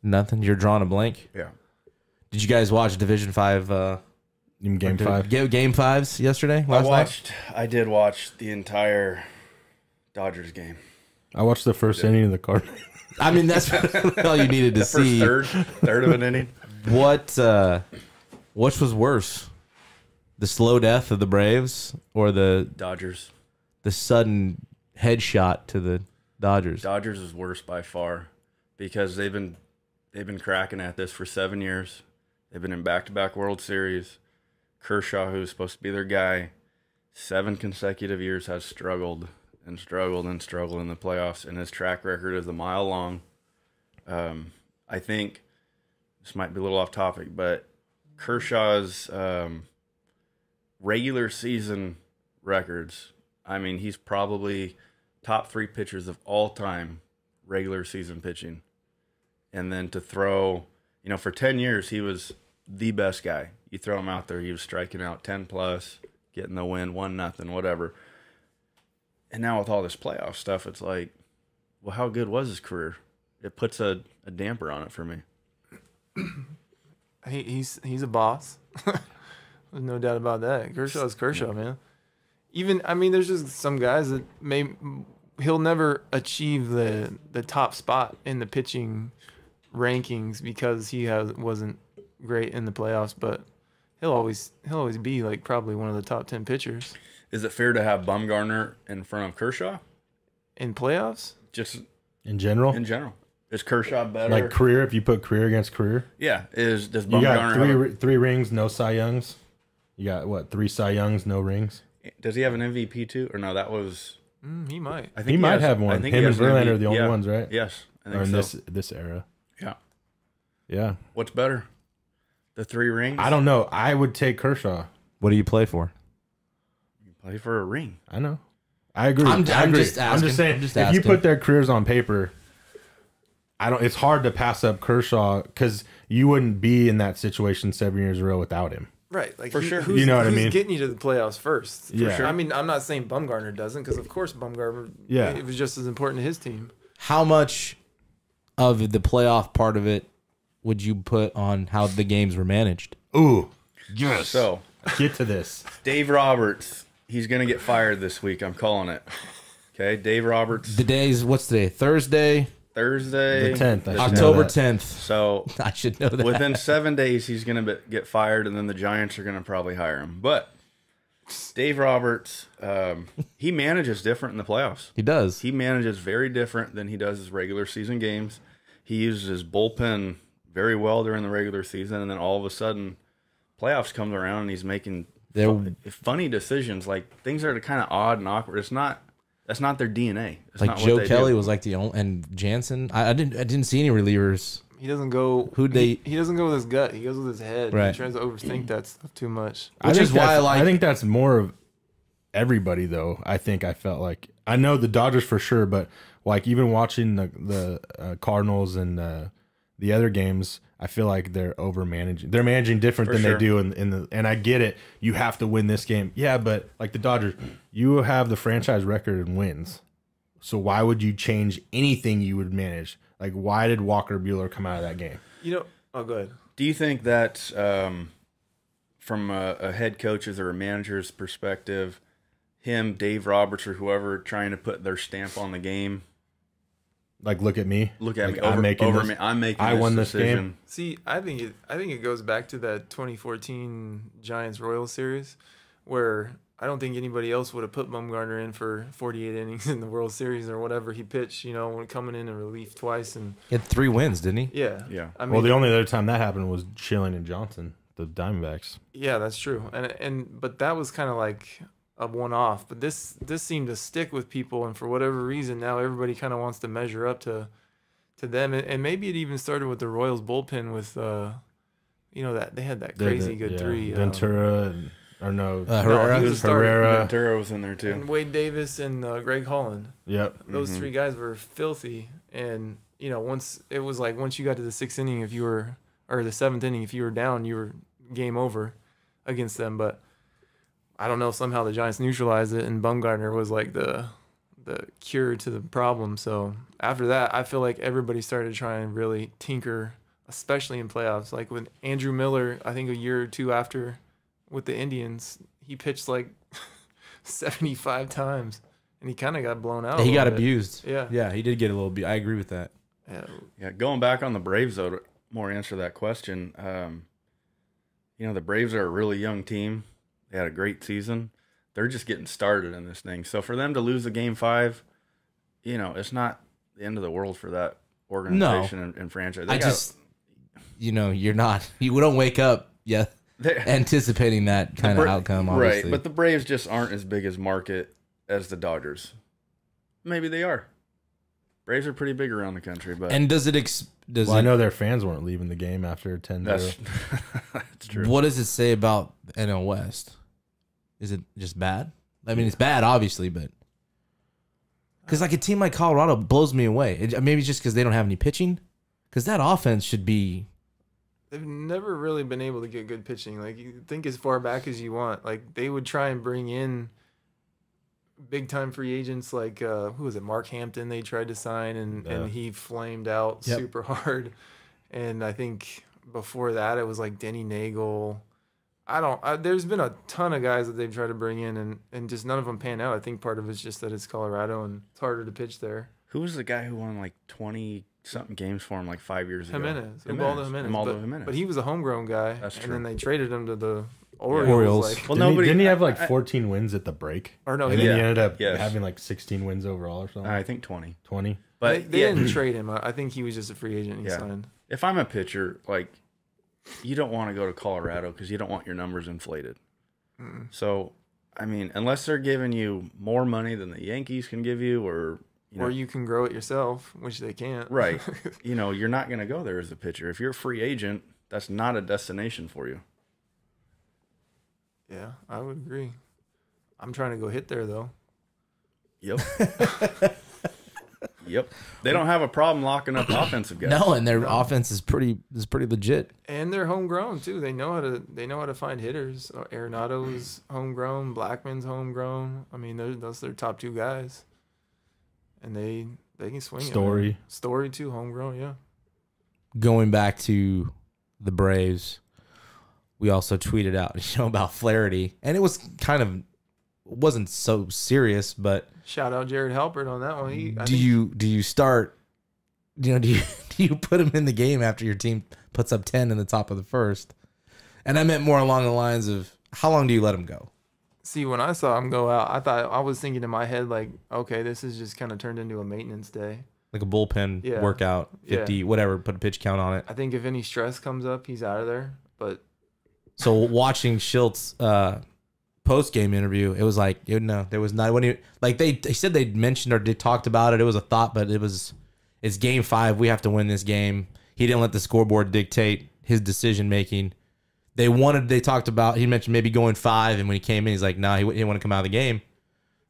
Nothing. You're drawing a blank. Yeah. Did you guys watch Division 5? Game 5. Game 5s yesterday? I did watch the entire Dodgers game. I watched the first inning of the Cardinals. I mean, that's all you needed to see. Third of an inning. What was worse? The slow death of the Braves or the Dodgers? The sudden headshot to the Dodgers. Dodgers is worse by far because they've been cracking at this for 7 years. They've been in back-to-back World Series. Kershaw, who's supposed to be their guy, 7 consecutive years has struggled and struggled and struggled in the playoffs, and his track record is a mile long. I think this might be a little off topic, but Kershaw's regular season records, I mean, he's probably top 3 pitchers of all time regular season pitching. And then to throw, for 10 years, he was the best guy. You throw him out there, he was striking out 10 plus, getting the win, 1-0, whatever. And now with all this playoff stuff, it's like, well, how good was his career? It puts a damper on it for me. He's a boss. There's no doubt about that. Kershaw's Kershaw, man. There's just some guys that he'll never achieve the top spot in the pitching rankings because he wasn't great in the playoffs, but he'll always be like probably one of the top 10 pitchers. Is it fair to have Bumgarner in front of Kershaw in playoffs? Just in general? In general. Is Kershaw better? Like career, if you put career against career? Yeah. Does Bumgarner you got three rings, no Cy Youngs? You got, what, 3 Cy Youngs, no rings? Does he have an MVP too? Or no, that was... he might. I think he might have one. Him and Verlander are the only ones, right? Yes. I think so. This era. Yeah. Yeah. What's better? The 3 rings? I don't know. I would take Kershaw. What do you play for? You play for a ring. I know. I agree. I'm just saying, if you put their careers on paper, it's hard to pass up Kershaw because you wouldn't be in that situation 7 years in a row without him. Right, like for sure. You know what I mean? Who's getting you to the playoffs first? For Yeah. sure. I'm not saying Bumgarner doesn't, because of course Bumgarner. Yeah. It was just as important to his team. How much of the playoff part of it would you put on how the games were managed? Ooh, yes. So get to this. Dave Roberts, he's gonna get fired this week. I'm calling it. Okay, Dave Roberts. What's today? Thursday. The 10th. October 10th. So I should know that. Within 7 days, he's going to get fired, and then the Giants are going to probably hire him. But Dave Roberts, he manages different in the playoffs. He does. He manages very different than he does his regular season games. He uses his bullpen very well during the regular season, and then all of a sudden, playoffs comes around, and he's making funny decisions. Like, things are kind of odd and awkward. That's not their DNA. It's like not Joe Kelly was like the only, and Jansen. I didn't see any relievers. He doesn't go. He doesn't go with his gut. He goes with his head. Right. He tries to overthink that stuff too much. Which is why I think that's more of everybody though. I felt like I know the Dodgers for sure, but like even watching the Cardinals and the other games, I feel like they're over managing. They're managing different than they do in the. And I get it. You have to win this game. Yeah, but like the Dodgers, you have the franchise record and wins. So why would you change anything you would manage? Like why did Walker Buehler come out of that game? Oh, go ahead. Do you think that from a head coach's or a manager's perspective, Dave Roberts, or whoever trying to put their stamp on the game? Like, look at me. Look at like, me. I'm making this, me. I'm making. I won this game. See, I think it goes back to that 2014 Giants Royals series, where I don't think anybody else would have put Bumgarner in for 48 innings in the World Series or whatever he pitched. When coming in relief twice, and he had 3 wins, didn't he? Yeah. Yeah. Well, the only other time that happened was Schilling and Johnson, the Diamondbacks. Yeah, that's true. But that was kind of like a one-off, but this seemed to stick with people, and for whatever reason now everybody kind of wants to measure up to them, and maybe it even started with the Royals bullpen with that they had that crazy good 3 Ventura Herrera. Ventura was in there too, and Wade Davis and Greg Holland. Yep, those 3 guys were filthy, and once you got to the 6th inning, or the 7th inning, if you were down, you were game over against them. But I don't know, somehow the Giants neutralized it, and Bumgarner was like the the cure to the problem. So after that, I feel like everybody started to try and really tinker, especially in playoffs. Like with Andrew Miller, I think a year or two after with the Indians, he pitched like 75 times, and he kind of got blown out. He got bit. abused. Yeah. Yeah, he did get a little abused. I agree with that. Yeah, going back on the Braves, though, to more answer that question, you know, the Braves are a really young team. They had a great season. They're just getting started in this thing. So for them to lose a Game 5, you know, it's not the end of the world for that organization and franchise. You know, you don't wake up anticipating that kind of outcome, obviously. Right, but the Braves just aren't as big as market as the Dodgers. Maybe they are. Braves are pretty big around the country, but and I know their fans weren't leaving the game after 10-0. That's true. What does it say about NL West? Is it just bad? I mean, it's bad, obviously, but because like a team like Colorado blows me away. Maybe it's just because they don't have any pitching. Because that offense should be. They've never really been able to get good pitching. Like, you think as far back as you want. Like, they would try and bring in big time free agents like who was it? Mark Hampton. They tried to sign and he flamed out super hard. And I think before that it was like Denny Nagel. There's been a ton of guys that they've tried to bring in and just none of them pan out. I think part of it's just that it's Colorado and it's harder to pitch there. Who was the guy who won like 20-something games for him like 5 years ago? Ubaldo Jimenez. But he was a homegrown guy. That's true. And then they traded him to the Orioles. Like, well, didn't he have like 14 wins at the break? Or no, and then he ended up having like 16 wins overall or something. I think 20. 20. But they didn't trade him. I think he was just a free agent. He signed. If I'm a pitcher, like, you don't want to go to Colorado because you don't want your numbers inflated. So, I mean, unless they're giving you more money than the Yankees can give you, or you can grow it yourself, which they can't. Right. You know, you're not going to go there as a pitcher. If you're a free agent, that's not a destination for you. Yeah, I would agree. I'm trying to go hit there, though. Yep. Yep. They don't have a problem locking up offensive guys. No, and their offense is pretty legit. And they're homegrown too. They know how to find hitters. Arenado's homegrown. Blackman's homegrown. I mean, those are their top two guys, and they can swing it. Story too, homegrown. Yeah. Going back to the Braves, we also tweeted out about Flaherty, and it was wasn't so serious, but shout out Jared Halpert on that one. Do you start? Do you put him in the game after your team puts up 10 in the top of the first? And I meant more along the lines of how long do you let him go? See, when I saw him go out, I was thinking in my head like, okay, this is just kind of turned into a maintenance day, like a bullpen workout, 50 whatever. Put a pitch count on it. I think if any stress comes up, he's out of there. But so watching Schilt's post-game interview, it was like, there was not, when they said they mentioned or they talked about it. It was a thought, but it's Game 5. We have to win this game. He didn't let the scoreboard dictate his decision making. He mentioned maybe going 5, and when he came in, he's like, he didn't want to come out of the game.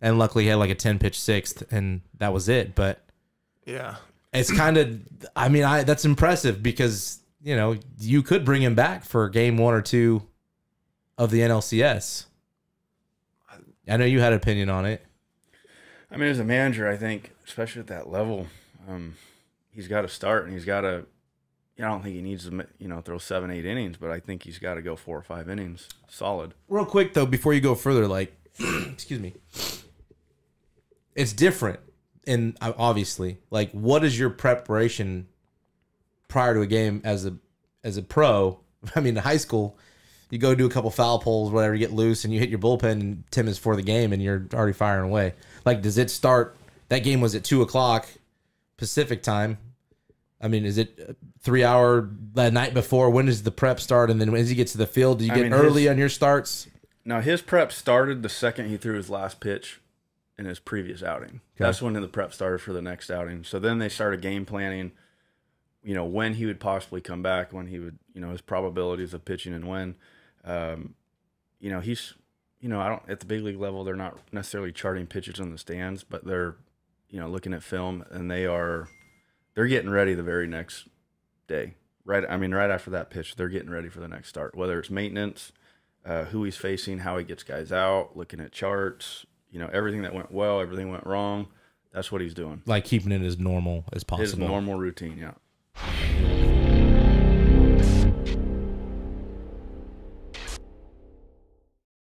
And luckily he had like a 10-pitch sixth, and that was it. But yeah, it's kind of, that's impressive because, you could bring him back for game 1 or 2 of the NLCS. I know you had an opinion on it. I mean, as a manager, I think, especially at that level, he's got to start, and he's got to. I don't think he needs to, throw 7-8 innings, but I think he's got to go 4 or 5 innings, solid. Real quick though, before you go further, excuse me, it's different, and obviously, what is your preparation prior to a game as a pro? I mean, in high school, you go do a couple foul poles, whatever, you get loose, and you hit your bullpen, and 10 minutes before the game, and you're already firing away. Does it start? That game was at 2:00 Pacific time. I mean, is it 3 hour the night before? When does the prep start? And then as he gets to the field, do you get early on your starts? No, his prep started the second he threw his last pitch in his previous outing. Okay. That's when the prep started for the next outing. So then they started game planning, when he would possibly come back, when he would, his probabilities of pitching and when. He's, at the big league level, they're not necessarily charting pitches in the stands, but they're, looking at film, and they're getting ready the very next day. Right after that pitch, they're getting ready for the next start, whether it's maintenance, who he's facing, how he gets guys out, looking at charts, everything that went well, everything went wrong. That's what he's doing. Like keeping it as normal as possible. His normal routine, yeah.